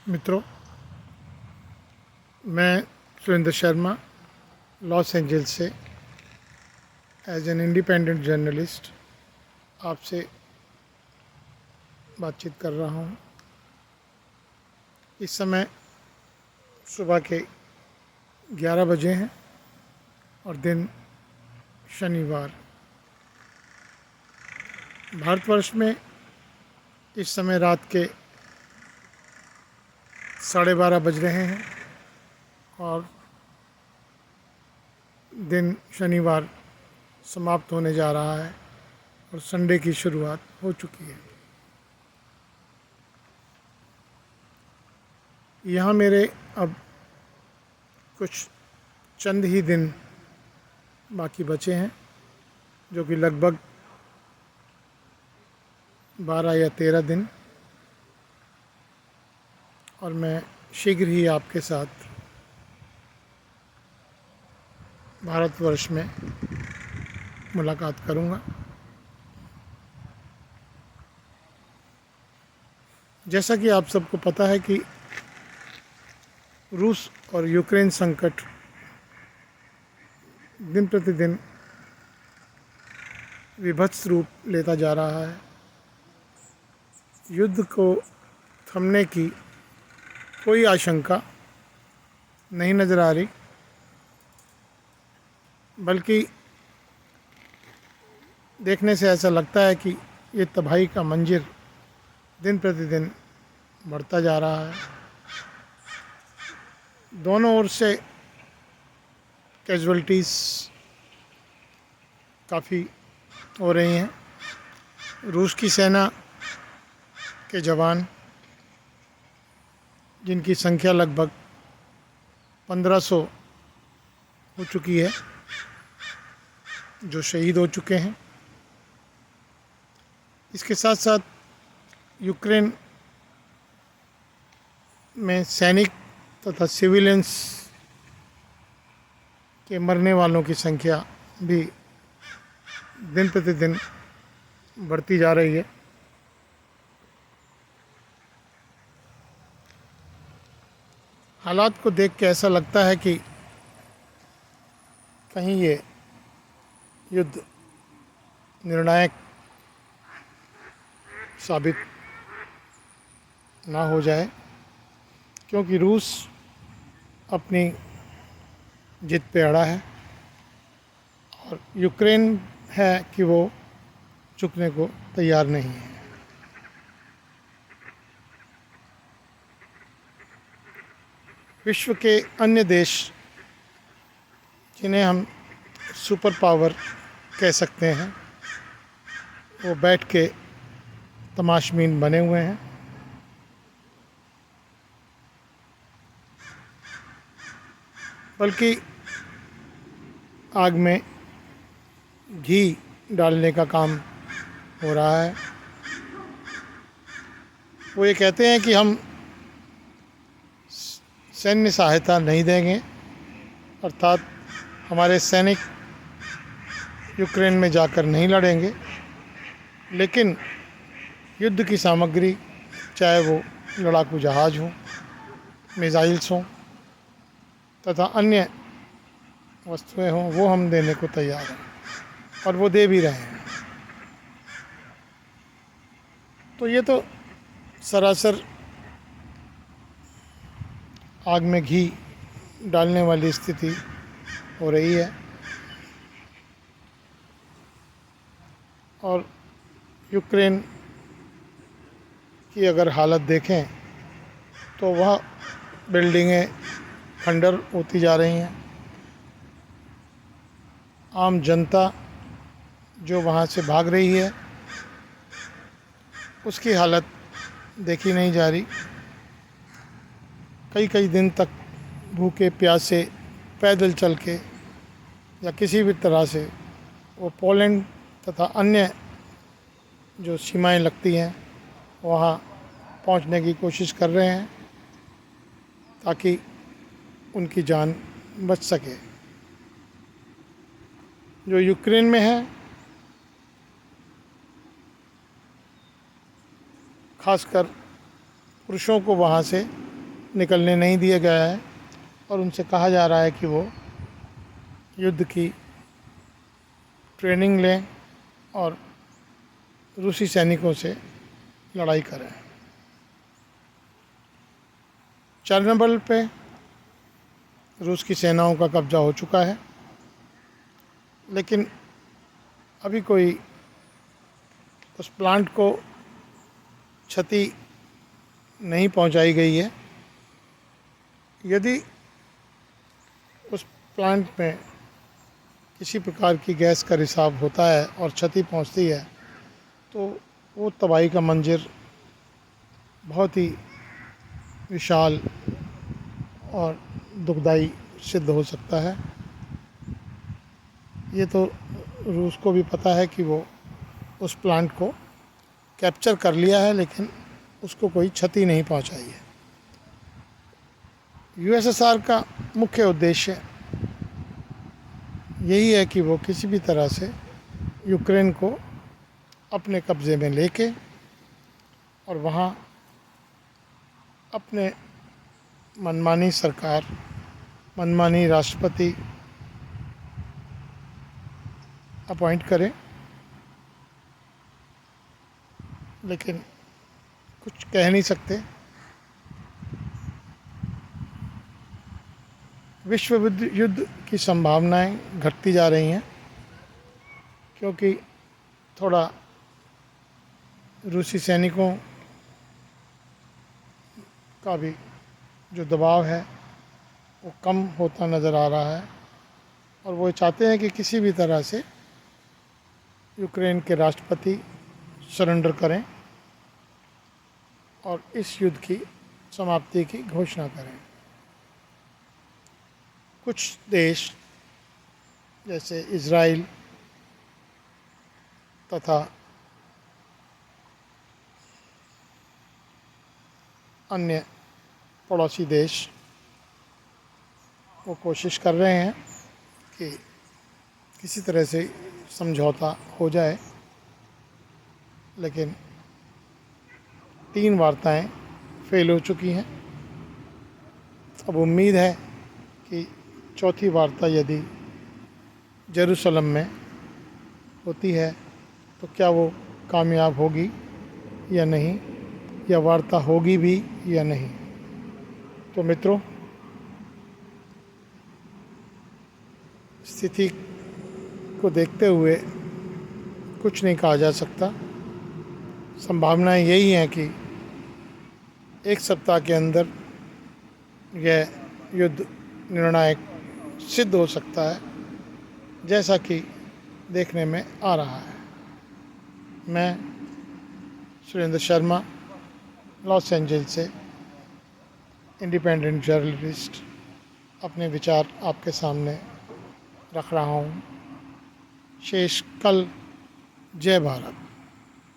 मित्रों, मैं Surendra Sharma Los Angeles से एज एन इंडिपेंडेंट जर्नलिस्ट आपसे बातचीत कर रहा हूँ। इस समय सुबह के 11 बजे हैं और दिन शनिवार। भारतवर्ष में इस समय रात के 12:30 बज रहे हैं और दिन शनिवार समाप्त होने जा रहा है और संडे की शुरुआत हो चुकी है। यहाँ मेरे अब कुछ चंद ही दिन बाकी बचे हैं, जो कि लगभग 12 या 13 दिन, और मैं शीघ्र ही आपके साथ भारतवर्ष में मुलाकात करूंगा। जैसा कि आप सबको पता है कि रूस और यूक्रेन संकट दिन प्रतिदिन विभत्स रूप लेता जा रहा है। युद्ध को थमने की कोई आशंका नहीं नज़र आ रही, बल्कि देखने से ऐसा लगता है कि ये तबाही का मंजर दिन प्रतिदिन बढ़ता जा रहा है। दोनों ओर से कैजुअल्टीज़ काफ़ी हो रही हैं। रूस की सेना के जवान, जिनकी संख्या लगभग 1500 हो चुकी है, जो शहीद हो चुके हैं। इसके साथ साथ यूक्रेन में सैनिक तथा सिविलियंस के मरने वालों की संख्या भी दिन प्रतिदिन बढ़ती जा रही है। हालात को देख के ऐसा लगता है कि कहीं ये युद्ध निर्णायक साबित ना हो जाए, क्योंकि रूस अपनी जिद पे अड़ा है और यूक्रेन है कि वो झुकने को तैयार नहीं है। विश्व के अन्य देश, जिन्हें हम सुपर पावर कह सकते हैं, वो बैठ के तमाशबीन बने हुए हैं। बल्कि आग में घी डालने का काम हो रहा है। वो ये कहते हैं कि हम सैन्य सहायता नहीं देंगे, अर्थात हमारे सैनिक यूक्रेन में जाकर नहीं लड़ेंगे, लेकिन युद्ध की सामग्री, चाहे वो लड़ाकू जहाज़ हों, मिसाइल्स हों तथा अन्य वस्तुएं हों, वो हम देने को तैयार हैं और वो दे भी रहे हैं। तो ये तो सरासर आग में घी डालने वाली स्थिति हो रही है। और यूक्रेन की अगर हालत देखें तो वह बिल्डिंगें खंडर होती जा रही हैं। आम जनता जो वहाँ से भाग रही है, उसकी हालत देखी नहीं जा रही। कई कई दिन तक भूखे प्यासे पैदल चल के या किसी भी तरह से वो पोलैंड तथा अन्य जो सीमाएं लगती हैं वहाँ पहुँचने की कोशिश कर रहे हैं, ताकि उनकी जान बच सके। जो यूक्रेन में है, खासकर पुरुषों को वहाँ से निकलने नहीं दिया गया है और उनसे कहा जा रहा है कि वो युद्ध की ट्रेनिंग लें और रूसी सैनिकों से लड़ाई करें। चेरनोबिल पे रूस की सेनाओं का कब्जा हो चुका है, लेकिन अभी कोई उस प्लांट को क्षति नहीं पहुंचाई गई है। यदि उस प्लांट में किसी प्रकार की गैस का रिसाव होता है और क्षति पहुंचती है तो वो तबाही का मंजर बहुत ही विशाल और दुखदाई सिद्ध हो सकता है। ये तो रूस को भी पता है कि वो उस प्लांट को कैप्चर कर लिया है, लेकिन उसको कोई क्षति नहीं पहुंचाई है। यूएसएसआर का मुख्य उद्देश्य यही है कि वो किसी भी तरह से यूक्रेन को अपने कब्ज़े में लेके और वहाँ अपने मनमानी सरकार, मनमानी राष्ट्रपति अपॉइंट करें, लेकिन कुछ कह नहीं सकते। विश्व युद्ध की संभावनाएं घटती जा रही हैं, क्योंकि थोड़ा रूसी सैनिकों का भी जो दबाव है वो कम होता नज़र आ रहा है और वो चाहते हैं कि किसी भी तरह से यूक्रेन के राष्ट्रपति सरेंडर करें और इस युद्ध की समाप्ति की घोषणा करें। कुछ देश जैसे इज़राइल तथा अन्य पड़ोसी देश वो कोशिश कर रहे हैं कि किसी तरह से समझौता हो जाए, लेकिन 3 वार्ताएं फेल हो चुकी हैं। अब उम्मीद है कि चौथी वार्ता यदि जेरूसलम में होती है तो क्या वो कामयाब होगी या नहीं, या वार्ता होगी भी या नहीं। तो मित्रों, स्थिति को देखते हुए कुछ नहीं कहा जा सकता। संभावनाएं यही हैं कि 1 सप्ताह के अंदर यह युद्ध निर्णायक सिद्ध हो सकता है, जैसा कि देखने में आ रहा है। मैं सुरेंद्र शर्मा, लॉस एंजल्स से इंडिपेंडेंट जर्नलिस्ट, अपने विचार आपके सामने रख रहा हूँ। शेष कल। जय भारत।